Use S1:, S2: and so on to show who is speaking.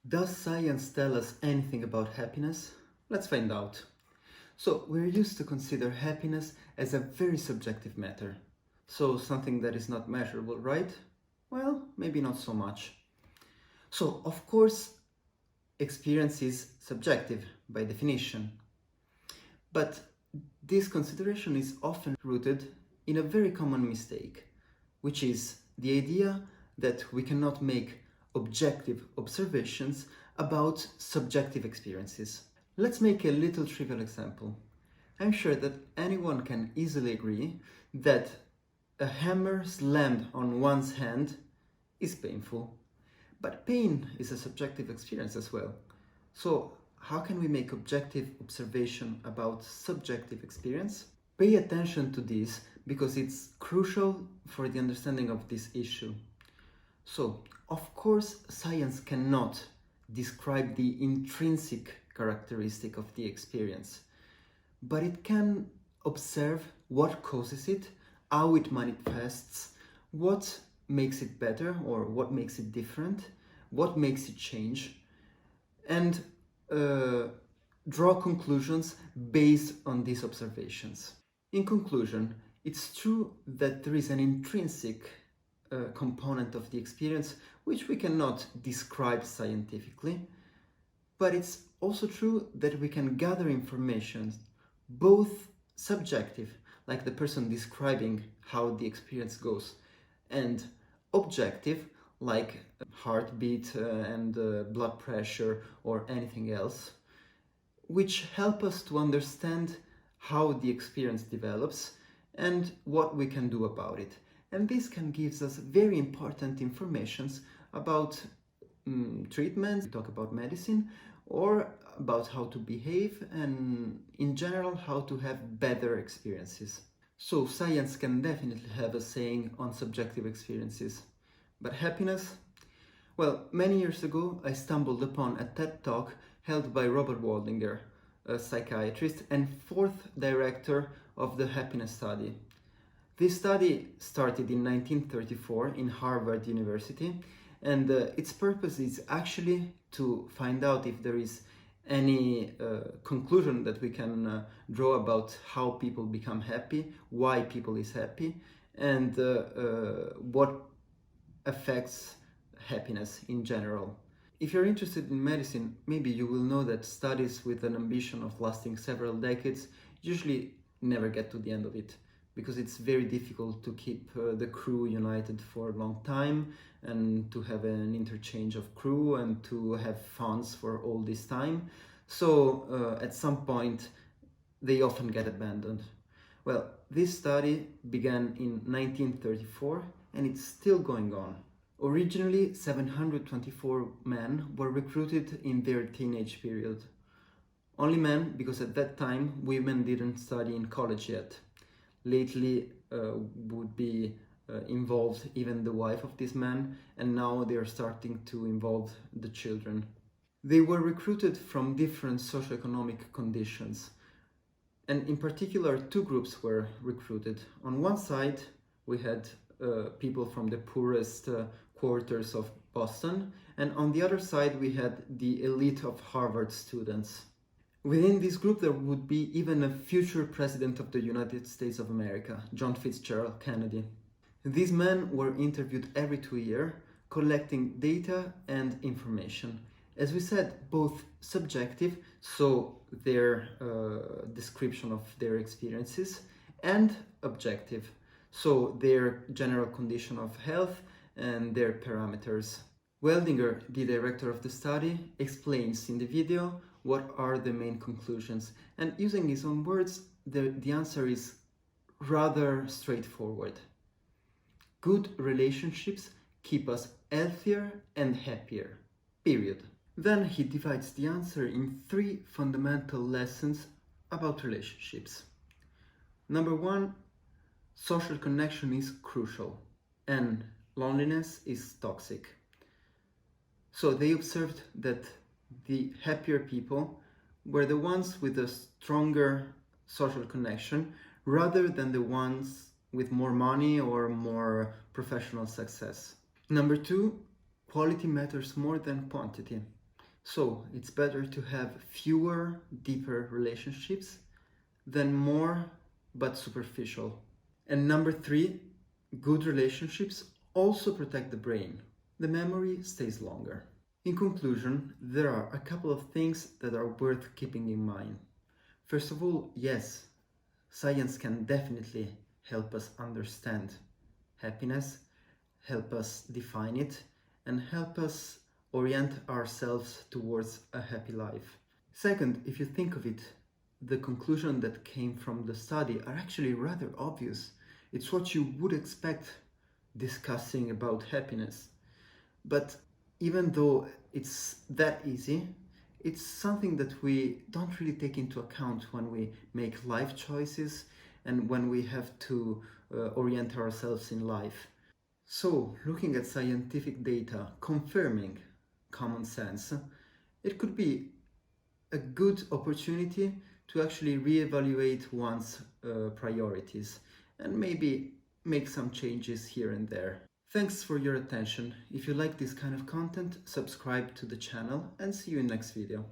S1: Does science tell us anything about happiness? Let's find out. So, we're used to consider happiness as a very subjective matter. So, something that is not measurable, right? Well, maybe not so much. So, of course, experience is subjective by definition. But this consideration is often rooted in a very common mistake, which is the idea that we cannot make objective observations about subjective experiences. Let's make a little trivial example. I'm sure that anyone can easily agree that a hammer slammed on one's hand is painful. But pain is a subjective experience as well. So, how can we make objective observation about subjective experience? Pay attention to this because it's crucial for the understanding of this issue. So, of course, science cannot describe the intrinsic characteristic of the experience, but it can observe what causes it, how it manifests, what makes it better or what makes it different, what makes it change, and draw conclusions based on these observations. In conclusion, it's true that there is an intrinsic component of the experience which we cannot describe scientifically, but it's also true that we can gather information, both subjective, like the person describing how the experience goes, and objective, like heartbeat and blood pressure or anything else, which help us to understand how the experience develops and what we can do about it. And this can give us very important informations about treatments, we talk about medicine, or about how to behave and in general how to have better experiences. So science can definitely have a saying on subjective experiences. But happiness? Well, many years ago I stumbled upon a TED Talk held by Robert Waldinger, a psychiatrist and fourth director of the happiness study. This study started in 1934 in Harvard University, and its purpose is actually to find out if there is any conclusion that we can draw about how people become happy, why people is happy, and what affects happiness in general. If you're interested in medicine, maybe you will know that studies with an ambition of lasting several decades usually never get to the end of it, because it's very difficult to keep the crew united for a long time and to have an interchange of crew and to have funds for all this time. So at some point they often get abandoned. Well, this study began in 1934 and it's still going on. Originally, 724 men were recruited in their teenage period. Only men, because at that time women didn't study in college yet. Lately would be involved even the wife of this man, and now they are starting to involve the children. They were recruited from different socioeconomic conditions, and in particular two groups were recruited. On one side we had people from the poorest quarters of Boston, and on the other side we had the elite of Harvard students. Within this group there would be even a future president of the United States of America, John Fitzgerald Kennedy. These men were interviewed every 2 years, collecting data and information. As we said, both subjective, so their description of their experiences, and objective, so their general condition of health and their parameters. Waldinger, the director of the study, explains in the video what are the main conclusions, and using his own words, the answer is rather straightforward. Good relationships keep us healthier and happier, period. Then he divides the answer in 3 fundamental lessons about relationships. Number 1, social connection is crucial and loneliness is toxic. So they observed that the happier people were the ones with a stronger social connection rather than the ones with more money or more professional success. Number 2, quality matters more than quantity. So it's better to have fewer, deeper relationships than more, but superficial. And number three, good relationships also protect the brain. The memory stays longer. In conclusion, there are a couple of things that are worth keeping in mind. First of all, yes, science can definitely help us understand happiness, help us define it, and help us orient ourselves towards a happy life. Second, if you think of it, the conclusion that came from the study are actually rather obvious. It's what you would expect discussing about happiness. But even though it's that easy, it's something that we don't really take into account when we make life choices and when we have to orient ourselves in life. So, looking at scientific data confirming common sense, it could be a good opportunity to actually reevaluate one's priorities and maybe make some changes here and there. Thanks for your attention. If you like this kind of content, subscribe to the channel and see you in next video.